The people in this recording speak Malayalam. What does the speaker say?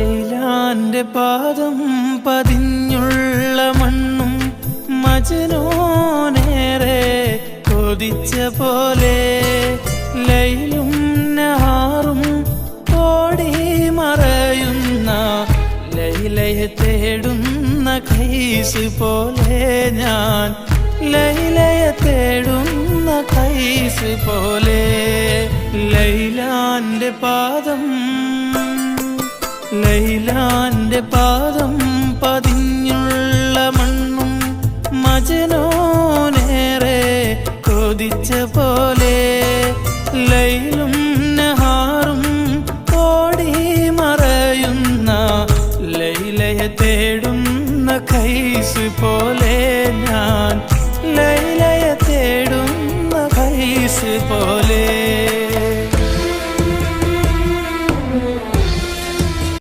ലൈലാന്റെ പാദം പതിഞ്ഞുള്ള മണ്ണും മജ്നൂനേറെ കൊതിച്ച പോലെ ലൈലും നഹാറും ഓടി മറയുന്ന ലൈലയെ തേടുന്ന കൈസ് പോലെ ഞാൻ ലൈലയെ തേടുന്ന കൈസ് പോലെ ലൈലാന്റെ പാദം പതിഞ്ഞുള്ള മണ്ണും മജ്നൂനേറെ കൊതിച്ച പോലെ ലൈലും നഹാറും ഓടി മറയുന്ന ലൈലയെ തേടുന്ന കൈസ് പോലെ